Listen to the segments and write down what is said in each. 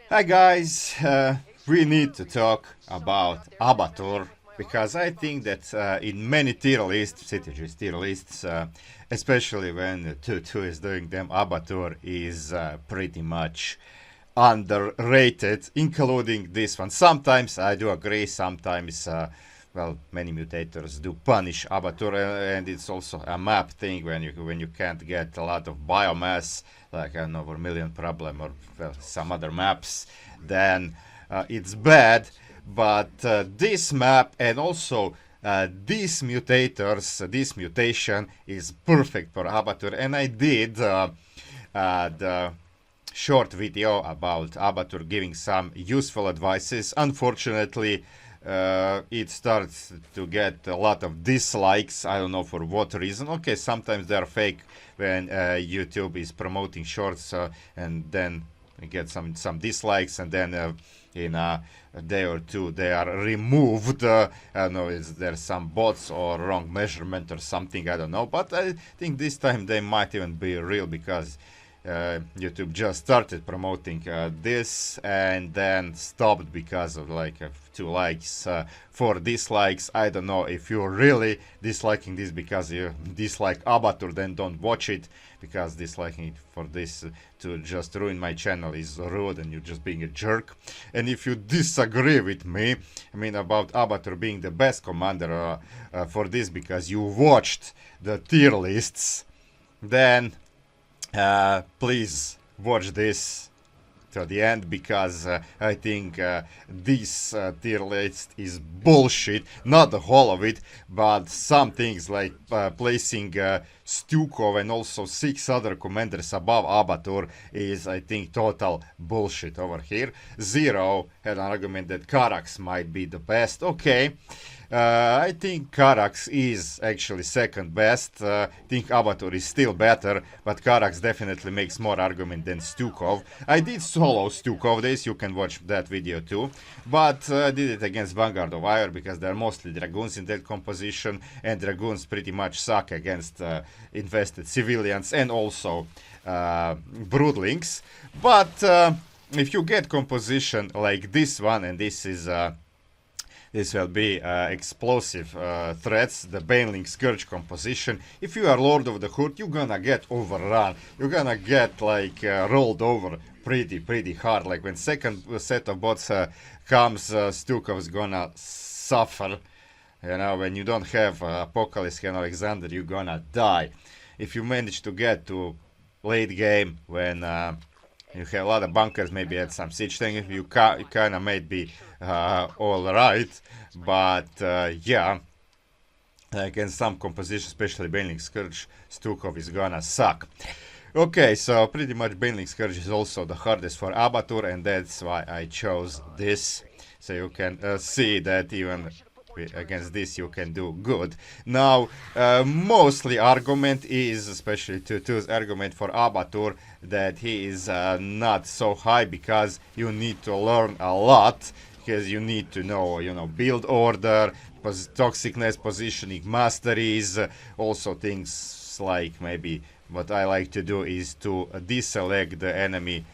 Hi guys, we need to talk about Abathur because I think that in many tier lists, CTG's tier lists, especially when 2-2 is doing them, Abathur is pretty much underrated, including this one. Sometimes I do agree, sometimes well, many mutators do punish Abathur, and it's also a map thing when you can't get a lot of biomass, like an over million problem or well, some other maps, then it's bad. But this map and also these mutators, this mutation is perfect for Abathur, and I did the short video about Abathur giving some useful advices. Unfortunately, it starts to get a lot of dislikes. I don't know for what reason. Okay, sometimes they're fake when YouTube is promoting shorts, and then you get some dislikes, and then in a day or two they are removed. I don't know, is there some bots or wrong measurement or something? I don't know, but I think this time they might even be real because YouTube just started promoting this and then stopped because of like 2 likes, 4 dislikes. I don't know if you're really disliking this because you dislike Abathur, then don't watch it, because disliking it for this to just ruin my channel is rude and you're just being a jerk. And if you disagree with me, I mean, about Abathur being the best commander for this because you watched the tier lists, then please watch this to the end, because I think this tier list is bullshit. Not the whole of it, but some things like placing Stukov and also 6 other commanders above Abathur is, I think, total bullshit over here. Zero had an argument that Karax might be the best. Okay. I think Karax is actually second best. I think Abathur is still better, but Karax definitely makes more argument than Stukov. I did solo Stukov this, you can watch that video too, but I did it against Vanguard of Ire because they're mostly Dragoons in that composition, and Dragoons pretty much suck against invested civilians and also Broodlings. But if you get composition like this one, and this is this will be explosive threats, the Baneling Scourge composition. If you are Lord of the Horde, you're gonna get overrun. You're gonna get like rolled over pretty hard. Like when second set of bots comes, Stukov's gonna suffer. You know, when you don't have Apocalypse and Alexander, you're gonna die. If you manage to get to late game when you have a lot of bunkers, maybe add some siege thing, you kind of may be alright, but yeah, like in some composition, especially Baneling Scourge, Stukov is gonna suck. Okay, so pretty much Baneling Scourge is also the hardest for Abathur, and that's why I chose this, so you can see that even against this you can do good. Now, mostly argument is, especially 2-2's argument for Abathur, that he is not so high because you need to learn a lot, because you need to know, you know, build order, toxicness, positioning, masteries, also things like maybe what I like to do is to deselect the enemy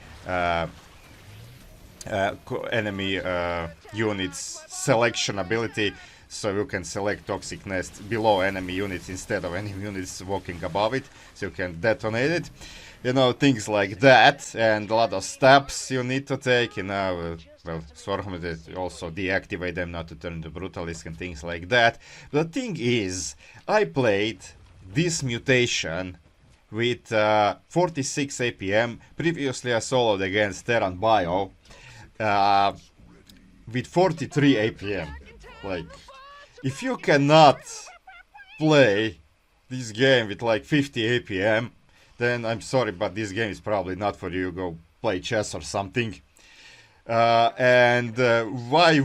units selection ability, so you can select toxic nest below enemy units instead of enemy units walking above it, so you can detonate it. You know, things like that, and a lot of steps you need to take, you know, well, Stormhunters also deactivate them not to turn into Brutalisk and things like that. The thing is, I played this mutation with 46 APM. Previously I soloed against Terran Bio with 43 APM. Like, if you cannot play this game with like 50 APM, then I'm sorry, but this game is probably not for you. Go play chess or something. And why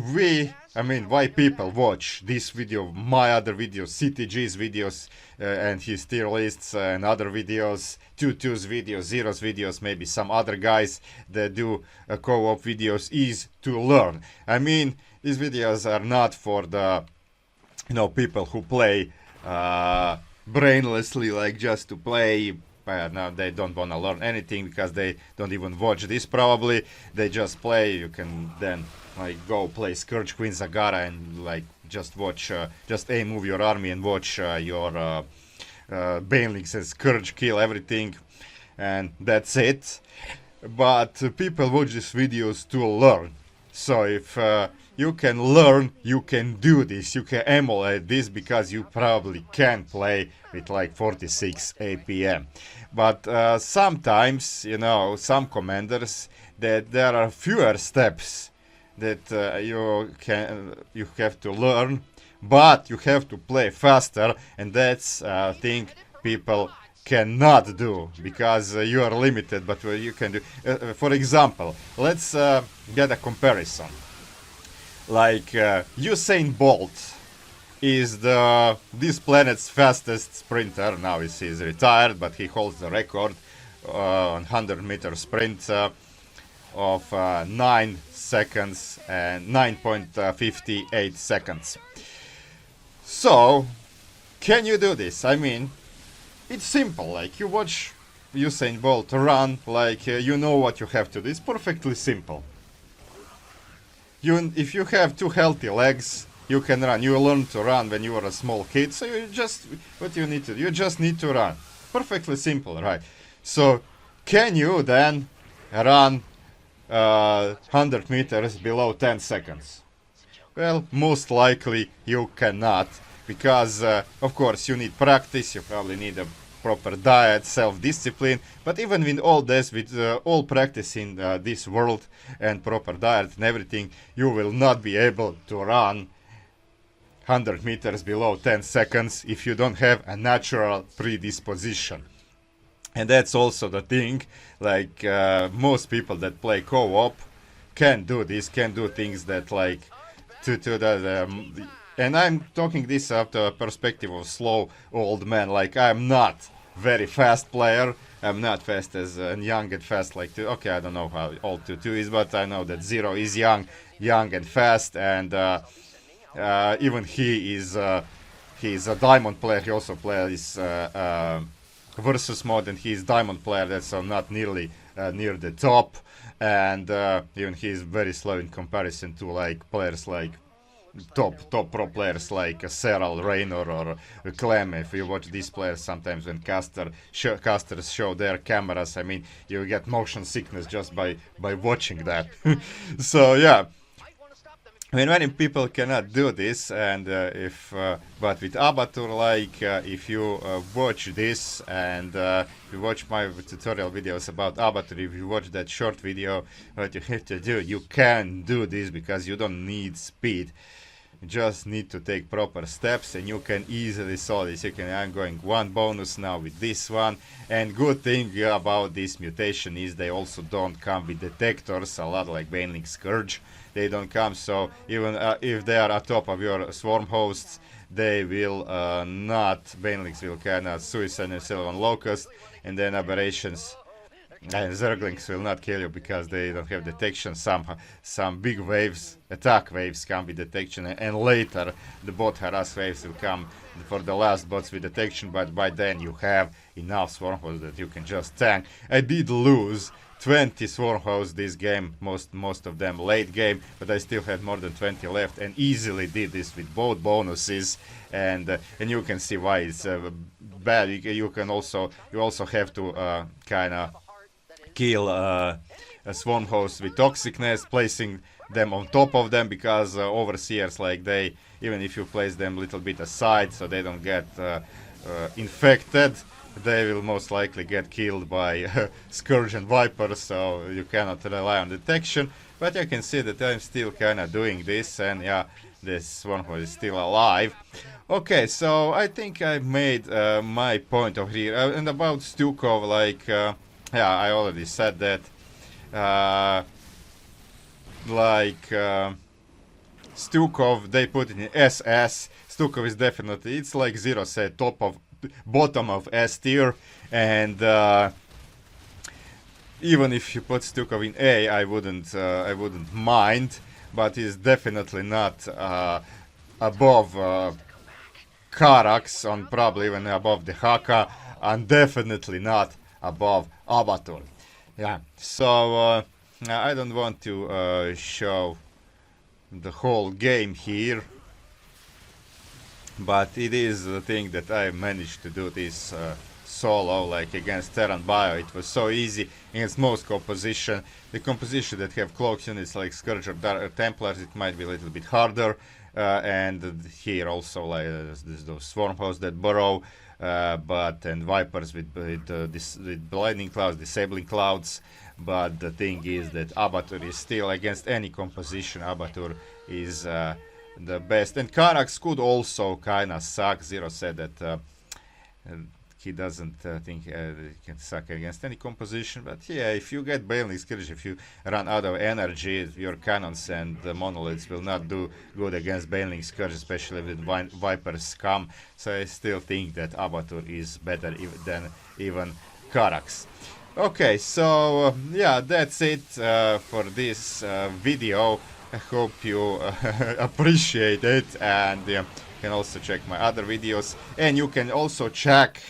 people watch this video, my other videos, CTG's videos, and his tier lists and other videos, 2-2's videos, Zero's videos, maybe some other guys that do co-op videos, is to learn. I mean, these videos are not for the, you know, people who play brainlessly, like just to play now they don't want to learn anything because they don't even watch this probably. They just play. You can then like go play Scourge Queen Zagara and like just watch, just move your army and watch your Banelings and Scourge kill everything, and that's it. But people watch these videos to learn. So if you can learn, you can do this, you can emulate this, because you probably can play with like 46 APM. But sometimes, you know, some commanders, that there are fewer steps that you have to learn, but you have to play faster, and that's thing people cannot do, because you are limited. But you can do, for example, let's get a comparison. Like Usain Bolt is this planet's fastest sprinter. Now he's retired, but he holds the record on 100-meter sprint of 9 seconds and 9.58 seconds. So, can you do this? I mean, it's simple. Like, you watch Usain Bolt run, like you know what you have to do. It's perfectly simple. If you have 2 healthy legs, you can run. You learn to run when you were a small kid, so you just, what you need to do, you just need to run. Perfectly simple, right? So, can you then run 100 meters below 10 seconds? Well, most likely you cannot, because of course you need practice, you probably need a proper diet, self-discipline, but even with all this, with all practice in this world and proper diet and everything, you will not be able to run 100 meters below 10 seconds if you don't have a natural predisposition. And that's also the thing, like most people that play co-op can do this, can do things that like and I'm talking this out of a perspective of slow old man. Like, I'm not very fast player. I'm not fast as young and fast like okay, I don't know how old 2 is, but I know that Zero is young and fast, and even he's a diamond player. He also plays versus mode, and he's diamond player. That's not nearly near the top, and even he's very slow in comparison to like players like top pro players like Serral, Raynor, or Clem. If you watch these players, sometimes when casters show their cameras, I mean, you get motion sickness just by watching that. So yeah, I mean, many people cannot do this, and but with Abathur, like if you watch this and if you watch my tutorial videos about Abathur, if you watch that short video, what you have to do, you can do this, because you don't need speed. You just need to take proper steps, and you can easily solve this. I'm going 1 bonus now with this one, and good thing about this mutation is they also don't come with detectors, a lot like Baneling Scourge. They don't come, so even if they are at top of your swarm hosts, they will not, Banelings will kind suicide themselves on Locust, and then aberrations and Zerglings will not kill you because they don't have detection. Some big waves, attack waves, come with detection, and later the bot harass waves will come for the last bots with detection, but by then you have enough swarm hosts that you can just tank. I did lose 20 swarm hosts this game, most of them late game, but I still had more than 20 left, and easily did this with both bonuses, and you can see why it's bad. You also have to kind of kill a swarm host with toxic nest, placing them on top of them, because overseers, like, they, even if you place them a little bit aside so they don't get infected, they will most likely get killed by Scourge and Viper, so you cannot rely on detection. But you can see that I'm still kind of doing this, and yeah, this one is still alive. Okay, so I think I made my point over here. And about Stukov, like, yeah, I already said that. Stukov, they put it in SS. Stukov is definitely, it's like Zero said, bottom of S tier, and even if you put Stukov in A, I wouldn't mind, but he's definitely not above Karax, on probably even above the Haka, and definitely not above Abathur. Yeah, so I don't want to show the whole game here, but it is the thing that I managed to do this solo, like against Terran Bio. It was so easy against most composition. The composition that have cloak units like Scourge or Templars, it might be a little bit harder. And here also like those swarm hosts that burrow, and Vipers with blinding clouds, disabling clouds. But the thing is that Abathur is still against any composition. Abathur is the best, and Karax could also kind of suck. Zero said that he doesn't think he can suck against any composition, but yeah, if you get Baneling Scourge, if you run out of energy, your cannons and the monoliths will not do good against Baneling Scourge, especially with Vipers come. So I still think that Abathur is better than even Karax. Okay, so yeah, that's it for this video. I hope you appreciate it, and you can also check my other videos, and you can also check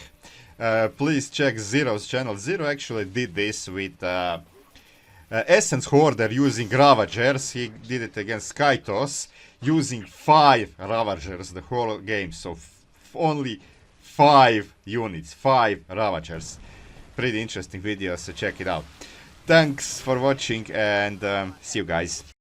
please check Zero's channel. Zero actually did this with Essence Hoarder using Ravagers. He did it against Kaitos using 5 Ravagers the whole game, so only 5 units, 5 Ravagers. Pretty interesting video, so check it out. Thanks for watching, and see you guys.